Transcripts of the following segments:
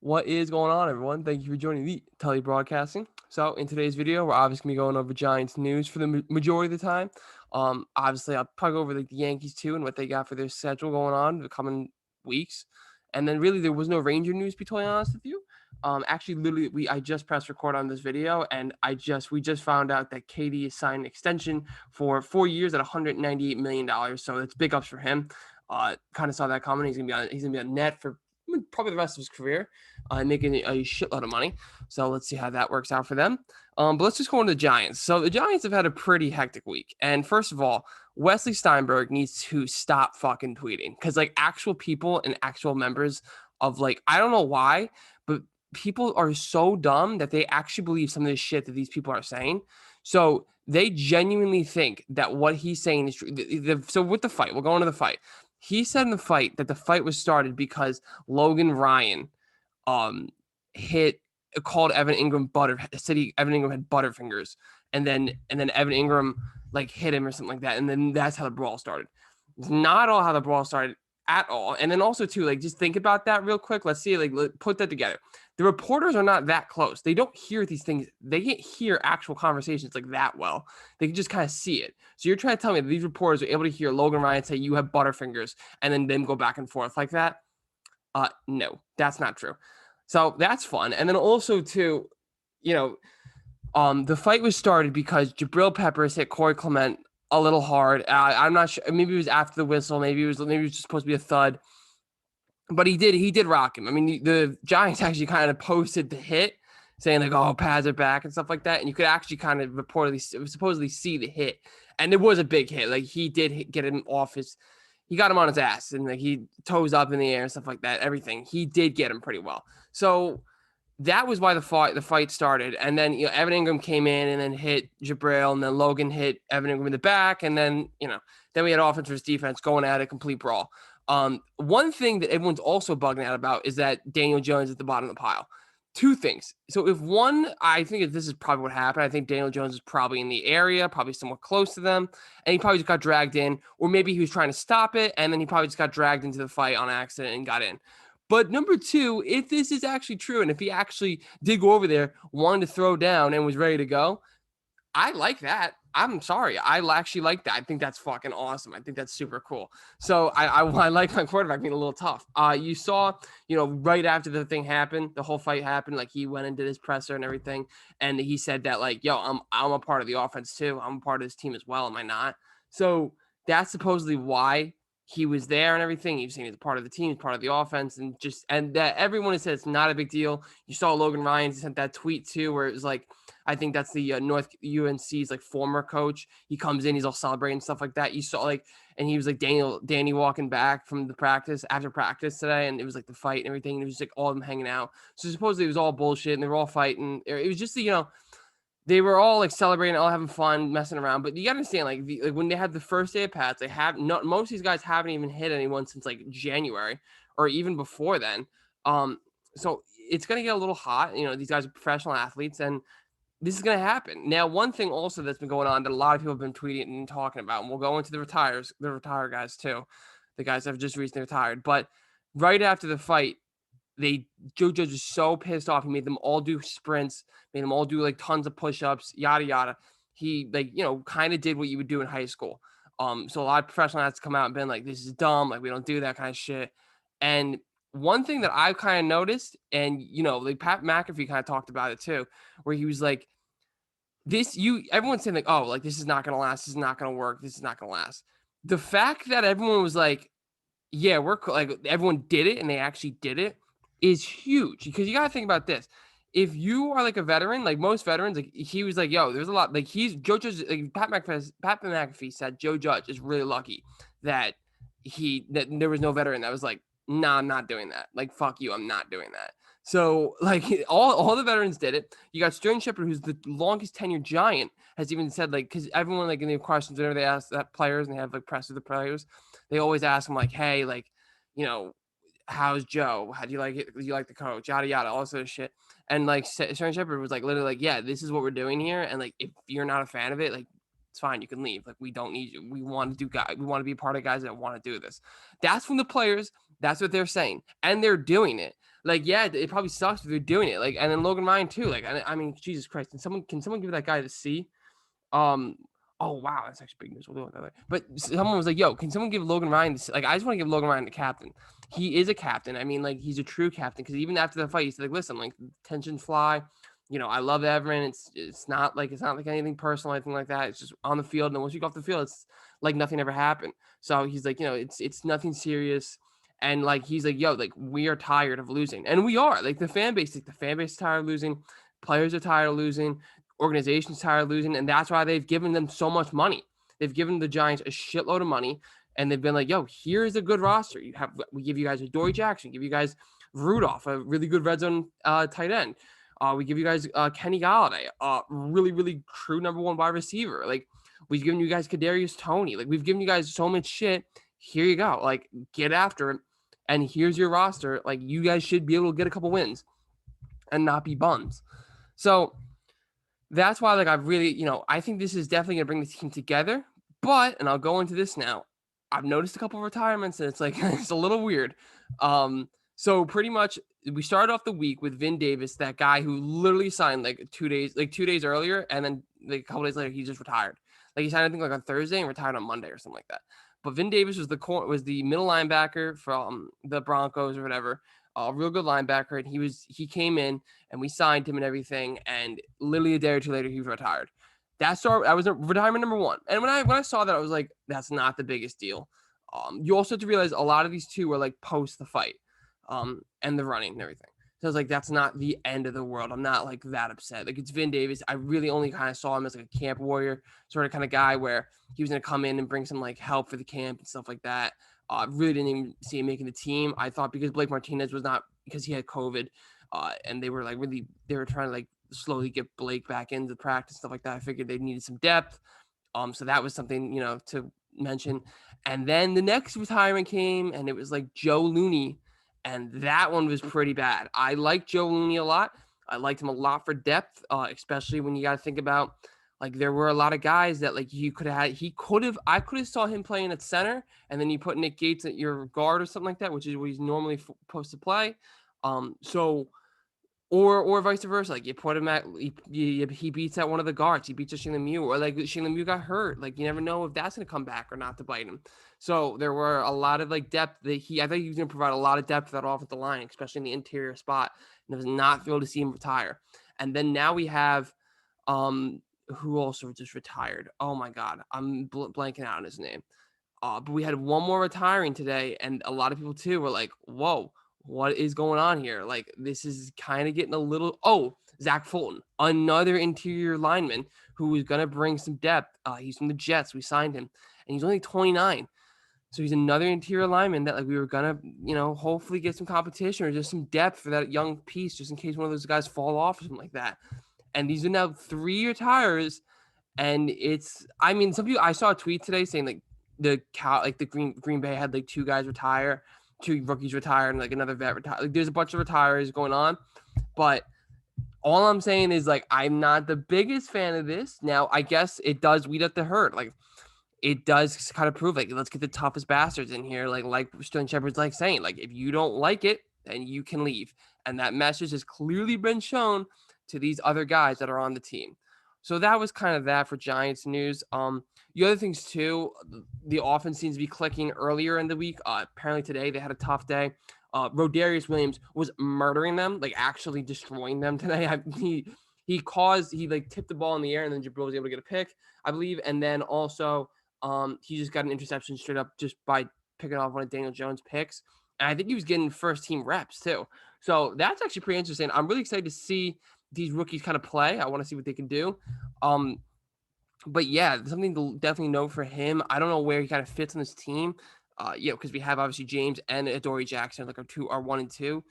What is going on, everyone? Thank you for joining the Tully Broadcasting. So, in today's video, we're obviously going to be going over Giants news for the majority of the time. Obviously, I'll probably go over the Yankees too and what they got for their schedule going on the coming weeks. And then, really, there was no Ranger news. To be totally honest with you, actually, literally, I just pressed record on this video, and we just found out that KD is signed an extension for 4 years at $198 million. So it's big ups for him. Kind of saw that coming. He's gonna be on net for probably the rest of his career, making a shitload of money. So let's see how that works out for them. But let's just go into the Giants. So the Giants have had a pretty hectic week. And first of all, Wesley Steinberg needs to stop fucking tweeting because like actual people and actual members of like, I don't know why, but people are so dumb that they actually believe some of this shit that these people are saying. So they genuinely think that what he's saying is true. So with the fight, we'll go into the fight. He said in the fight that the fight was started because Logan Ryan hit called Evan Ingram Evan Ingram had butterfingers, and then Evan Ingram like hit him or something like that, and then that's how the brawl started. It's not all how the brawl started at all. And then also too, like just think about that real quick. Let's see, put that together. The reporters are not that close. They don't hear these things. They can't hear actual conversations like that well. They can just kind of see it. So you're trying to tell me that these reporters are able to hear Logan Ryan say you have butterfingers and then them go back and forth like that? No, that's not true. So that's fun. And then also too, the fight was started because Jabril Peppers hit Corey Clement a little hard. I'm not sure. Maybe it was after the whistle. Maybe it was just supposed to be a thud. But he did rock him. I mean, the Giants actually kind of posted the hit, saying like, "Oh, pads are back" and stuff like that. And you could actually kind of supposedly see the hit, and it was a big hit. Like he did get him off he got him on his ass, and like he toes up in the air and stuff like that. Everything he did get him pretty well. So that was why the fight started. And then Evan Ingram came in and then hit Jabril, and then Logan hit Evan Ingram in the back, and then then we had offense versus defense going at a complete brawl. One thing that everyone's also bugging out about is that Daniel Jones is at the bottom of the pile. Two things. So I think this is probably what happened. I think Daniel Jones is probably in the area, probably somewhat close to them, and he probably just got dragged in, or maybe he was trying to stop it, and then he probably just got dragged into the fight on accident and got in. But number two, if this is actually true, and if he actually did go over there, wanted to throw down and was ready to go, I like that. I'm sorry. I actually like that. I think that's fucking awesome. I think that's super cool. So I like my quarterback being a little tough. You saw, right after the thing happened, the whole fight happened, like he went and did his presser and everything. And he said that like, yo, I'm a part of the offense too. I'm a part of this team as well. Am I not? So that's supposedly why he was there and everything. You've seen he's part of the team, he's part of the offense, and that everyone has said it's not a big deal. You saw Logan Ryan sent that tweet too, where it was like, I think that's the North UNC's like former coach. He comes in, he's all celebrating and stuff like that. You saw and he was like Danny walking back from the practice after practice today, and it was like the fight and everything. And it was just like all of them hanging out. So supposedly it was all bullshit, and they were all fighting. It was just they were all like celebrating, all having fun, messing around. But you gotta understand, like when they had the first day of Pats, most of these guys haven't even hit anyone since like January or even before then. So it's gonna get a little hot. These guys are professional athletes, and this is gonna happen. Now, one thing also that's been going on that a lot of people have been tweeting and talking about, and we'll go into the retired guys too, the guys that have just recently retired. But right after the fight, Joe Judge is so pissed off. He made them all do sprints, made them all do like tons of push-ups, yada yada. He kind of did what you would do in high school. So a lot of professional athletes come out and been like, "This is dumb. Like we don't do that kind of shit." And one thing that I kind of noticed, and like Pat McAfee kind of talked about it too, where he was like, everyone's saying like, "Oh, like this is not gonna last. This is not gonna work. This is not gonna last." The fact that everyone was like, "Yeah, we're like everyone did it," and they actually did it is huge because you got to think about this. If you are like a veteran, like most veterans, like he was like, yo, there's a lot, like Joe Judge, like Pat McAfee said, Joe Judge is really lucky that there was no veteran that was like, nah, I'm not doing that. Like, fuck you, I'm not doing that. So like all the veterans did it. You got Sterling Shepard, who's the longest tenured Giant, has even said like, because everyone like in the questions whenever they ask that players and they have like press with the players, they always ask them like, hey, like, how's Joe? How do you like it? Do you like the coach? Yada yada, all this sort of shit. And like Sterling Shepard was like literally like, yeah, this is what we're doing here. And like if you're not a fan of it, like it's fine, you can leave. Like we don't need you. We want to be part of guys that want to do this. That's from the players. That's what they're saying. And they're doing it. Like, yeah, it probably sucks if they're doing it. Like, and then Logan Ryan too. Like, I mean, Jesus Christ, can someone give that guy the C? Um, oh wow, that's actually big news. We'll do it that way. But someone was like, "Yo, can someone give Logan Ryan this?" Like, I just want to give Logan Ryan the captain. He is a captain. I mean, like, he's a true captain because even after the fight, he said, "Like, listen, like, tensions fly. I love Everin. It's not like anything personal, anything like that. It's just on the field. And then once you go off the field, it's like nothing ever happened." So he's like, it's nothing serious. And like he's like, "Yo, like, we are tired of losing, and we are. Like, the fan base is tired of losing. Players are tired of losing." Organizations tired of losing, and that's why they've given them so much money. They've given the Giants a shitload of money, and they've been like, "Yo, here's a good roster. We give you guys a Dory Jackson, give you guys Rudolph, a really good red zone tight end. We give you guys Kenny Galladay, really really true number one wide receiver. Like, we've given you guys Kadarius Toney. Like, we've given you guys so much shit. Here you go. Like, get after it, and here's your roster. Like, you guys should be able to get a couple wins and not be bums." So that's why, like, I've really, I think this is definitely going to bring the team together. But, and I'll go into this now, I've noticed a couple of retirements, and it's like, it's a little weird. So pretty much, we started off the week with Vin Davis, that guy who literally signed like 2 days earlier, and then like a couple days later, he just retired. Like, he signed, I think, like on Thursday and retired on Monday or something like that. But Vin Davis was the middle linebacker from the Broncos or whatever, a real good linebacker, and he came in and we signed him and everything, and literally a day or two later he was retired. That was retirement number one. And when I saw that, I was like, that's not the biggest deal. You also have to realize a lot of these two were like post the fight, and the running and everything. So I was like, that's not the end of the world. I'm not like that upset. Like, it's Vin Davis. I really only kind of saw him as like a camp warrior sort of kind of guy where he was going to come in and bring some like help for the camp and stuff like that. Really didn't even see him making the team. I thought because Blake Martinez was not, because he had COVID, and they were trying to like slowly get Blake back into practice, stuff like that. I figured they needed some depth. So that was something, to mention. And then the next retirement came, and it was like Joe Looney, and that one was pretty bad. I like Joe Looney a lot. I liked him a lot for depth, especially when you got to think about, like, there were a lot of guys that like I could have saw him playing at center, and then you put Nick Gates at your guard or something like that, which is what he's normally supposed to play. Or vice versa. Like, you put him at he beats at one of the guards. He beats Shane Lemieux, or like Shane Lemieux got hurt. Like, you never know if that's gonna come back or not to bite him. So there were a lot of like depth that I think he was gonna provide a lot of depth for that offensive line, especially in the interior spot. And it was not thrilled to see him retire. And then now we have who also just retired. Oh my God, I'm blanking out on his name. But we had one more retiring today, and a lot of people too were like, "Whoa, what is going on here?" Like, this is kind of getting a little. Oh, Zach Fulton, another interior lineman who is gonna bring some depth. He's from the Jets. We signed him, and he's only 29. So he's another interior lineman that like we were gonna, hopefully get some competition or just some depth for that young piece, just in case one of those guys fall off or something like that. And these are now 3-year tires. And I mean, some people, I saw a tweet today saying like the Green Bay had like 2 guys retire, 2 rookies retire, and like another vet retire. Like, there's a bunch of retires going on, but all I'm saying is, like, I'm not the biggest fan of this. Now, I guess it does weed up the herd. Like, it does kind of prove, like, let's get the toughest bastards in here. Like Sterling Shepard's like saying, like, if you don't like it, then you can leave. And that message has clearly been shown to these other guys that are on the team. So that was kind of that for Giants news. The other things too, the offense seems to be clicking earlier in the week. Apparently today they had a tough day. Rodarius Williams was murdering them, like actually destroying them today. He like tipped the ball in the air, and then Jabril was able to get a pick, I believe. And then also he just got an interception straight up just by picking off one of Daniel Jones' picks. And I think he was getting first team reps too. So that's actually pretty interesting. I'm really excited to see these rookies kind of play. I want to see what they can do. But yeah, something to definitely note for him. I don't know where he kind of fits on this team. Because we have obviously James and Adoree Jackson, like our 1 and 2.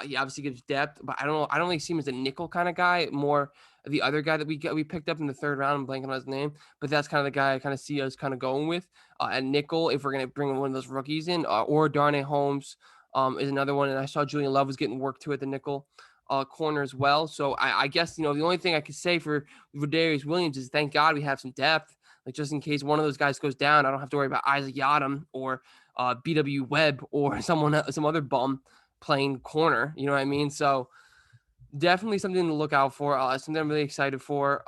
He obviously gives depth, but I don't know. I don't really see him as a nickel kind of guy. More the other guy that we picked up in the 3rd round. I'm blanking on his name, but that's kind of the guy I kind of see us kind of going with at nickel if we're gonna bring one of those rookies in. Or Darnay Holmes is another one, and I saw Julian Love was getting work too at the nickel corner as well. So I guess the only thing I could say for Rodarius Williams is thank God we have some depth. Like, just in case one of those guys goes down, I don't have to worry about Isaac Yadam or B.W. Webb or some other bum playing corner. You know what I mean? So definitely something to look out for. Something I'm really excited for.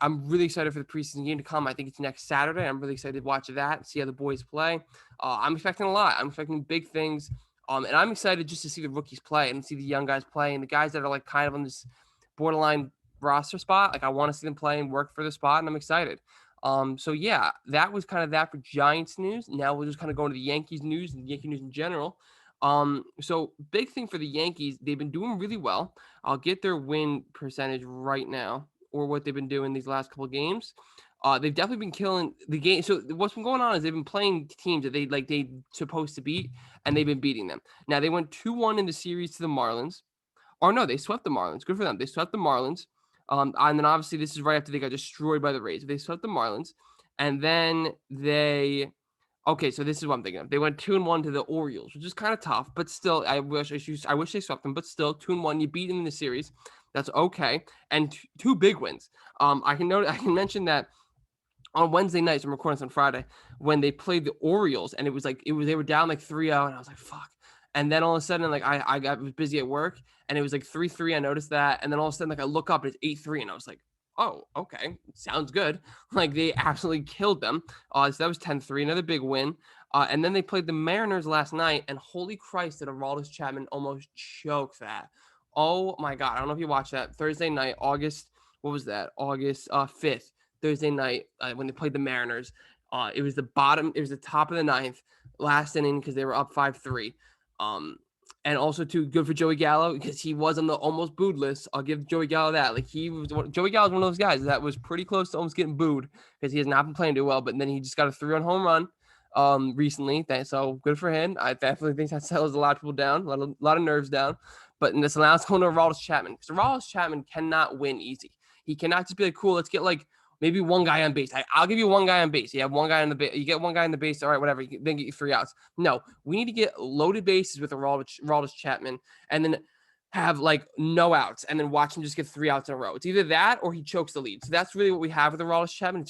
I'm really excited for the preseason game to come. I think it's next Saturday. I'm really excited to watch that, see how the boys play. I'm expecting a lot. I'm expecting big things. And I'm excited just to see the rookies play and see the young guys play and the guys that are like kind of on this borderline roster spot. Like I want to see them play and work for the spot, and I'm excited. So yeah, that was kind of that for Giants news. Now we'll just kind of go into the Yankees news and Yankee news in general. So big thing for the Yankees, they've been doing really well. I'll get their win percentage right now, or what they've been doing these last couple of games. They've definitely been killing the game. So what's been going on is they've been playing teams that they supposed to beat, and they've been beating them. Now they went 2-1 in the series to the Marlins. Or no, they swept the Marlins. Good for them. They swept the Marlins. And then obviously this is right after they got destroyed by the Rays. They swept the Marlins, and then they. Okay, so this is what I'm thinking of. They went 2-1 to the Orioles, which is kind of tough, but still, I wish they swept them, but still 2-1. You beat them in the series, that's okay. And two big wins. I can mention that on Wednesday nights, I'm recording this on Friday, when they played the Orioles, and they were down like 3-0, and I was like, fuck. And then all of a sudden, like I was busy at work, and it was like 3-3. I noticed that, and then all of a sudden, like I look up, and it's 8-3, and I was like, oh, okay, sounds good. Like they absolutely killed them. So that was 10-3, another big win. And then they played the Mariners last night, and holy Christ, did Aroldis Chapman almost choke that? Oh my God, I don't know if you watched that Thursday night, August 5th, Thursday night when they played the Mariners. It was the top of the ninth, last inning because they were up 5-3. And also too good for Joey Gallo because he was on the almost booed list. I'll give Joey Gallo that. Like Joey Gallo is one of those guys that was pretty close to almost getting booed because he has not been playing too well. But then he just got a 3-run home run recently. So good for him. I definitely think that settles a lot of people down, a lot of nerves down. But in this last going to Aroldis Chapman, because Aroldis Chapman cannot win easy. He cannot just be like, cool, let's get like maybe one guy on base. I'll give you one guy on base. You have one guy on the base. You get one guy on the base. All right, whatever. Then get you 3 outs. No, we need to get loaded bases with Aroldis Chapman, and then have like no outs, and then watch him just get 3 outs in a row. It's either that or he chokes the lead. So that's really what we have with Aroldis Chapman.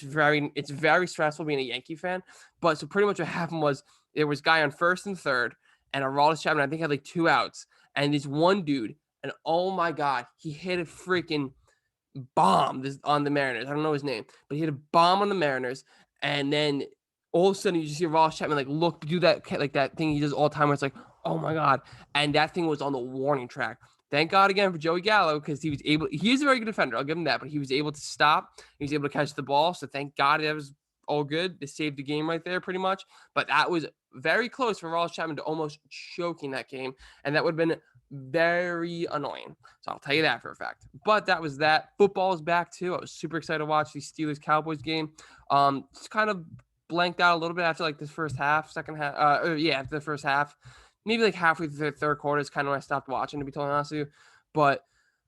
It's very stressful being a Yankee fan. But so pretty much what happened was there was guy on first and third, and Aroldis Chapman I think had like 2 outs, and this one dude, and oh my God, he hit a freaking bomb on the Mariners. I don't know his name, but he hit a bomb on the Mariners, and then all of a sudden you just see Ross Chapman like do that like that thing he does all the time where it's like, oh my God, and that thing was on the warning track. Thank God again for Joey Gallo because he is a very good defender. I'll give him that, but he was able to stop. He was able to catch the ball, so thank God that was all good. They saved the game right there pretty much, but that was very close for Ross Chapman to almost choking that game, and that would have been very annoying. So I'll tell you that for a fact. But that was that. Football is back too. I was super excited to watch the Steelers-Cowboys game. Just kind of blanked out a little bit after like this first half, second half. After the first half. Maybe like halfway through the third quarter is kind of when I stopped watching, to be totally honest with you. But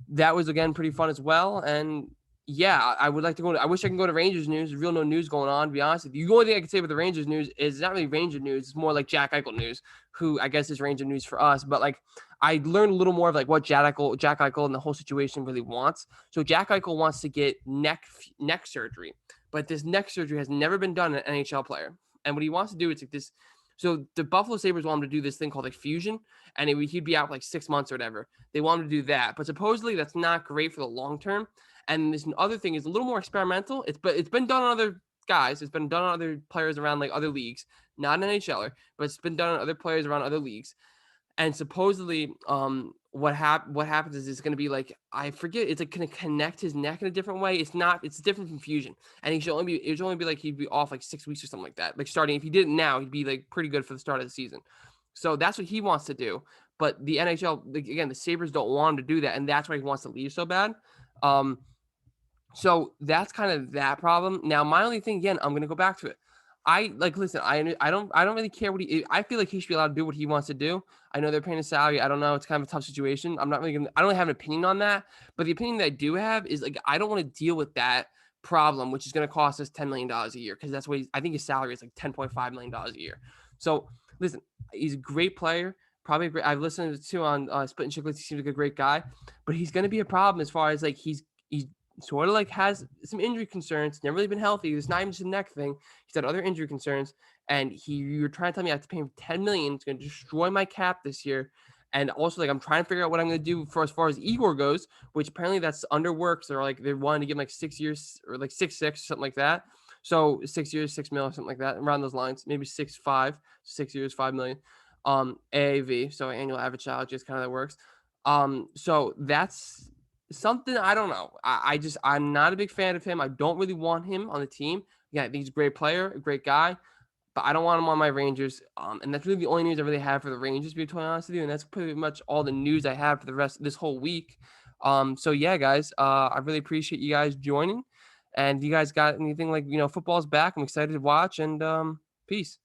that was, again, pretty fun as well. And yeah, I would like to I wish I can go to Rangers news. There's real no news going on, to be honest with you. The only thing I can say with the Rangers news is it's not really Ranger news. It's more like Jack Eichel news, who I guess is Ranger news for us. But like I learned a little more of like what Jack Eichel and the whole situation really wants. So Jack Eichel wants to get neck surgery, but this neck surgery has never been done in an NHL player. And what he wants to do is like this. So the Buffalo Sabres want him to do this thing called like fusion, and he'd be out for like 6 months or whatever. They want him to do that, but supposedly that's not great for the long term. And this other thing is a little more experimental. It's been done on other guys. It's been done on other players around like other leagues, not an NHLer, but it's been done on other players around other leagues. And supposedly, what happens is it's going to be like, I forget, it's like going to connect his neck in a different way. It's different from fusion. And it should only be like he'd be off like 6 weeks or something like that. Like starting, if he did it now, he'd be like pretty good for the start of the season. So that's what he wants to do. But the NHL, like, again, the Sabres don't want him to do that, and that's why he wants to leave so bad. So that's kind of that problem. Now, my only thing, again, I'm going to go back to it. I don't really care I feel like he should be allowed to do what he wants to do. I know they're paying his salary. I don't know. It's kind of a tough situation. I don't really have an opinion on that, but the opinion that I do have is like, I don't want to deal with that problem, which is going to cost us $10 million a year. Cause that's what I think his salary is like $10.5 million a year. So listen, he's a great player. Probably great. I've listened to on Split and Chicklets. He seems like a great guy, but he's going to be a problem as far as like, he's sort of like has some injury concerns, never really been healthy. It's not even just a neck thing. He's had other injury concerns, and you're trying to tell me I have to pay him $10 million. It's going to destroy my cap this year. And also, like, I'm trying to figure out what I'm going to do for as far as Igor goes, which apparently that's underworks. They're wanting to give him like 6 years or like 6.6 or something like that. So 6 years, 6 mil, something like that, around those lines, maybe 6.5, 6 years, 5 million. AAV, so annual average salary, just kind of that works. So that's something I don't know. I'm not a big fan of him. I don't really want him on the team. Yeah, I think he's a great player, a great guy, but I don't want him on my Rangers. And that's really the only news I really have for the Rangers, to be totally honest with you. And that's pretty much all the news I have for the rest of this whole week. So yeah, guys, I really appreciate you guys joining. And you guys got anything like, football's back. I'm excited to watch, and peace.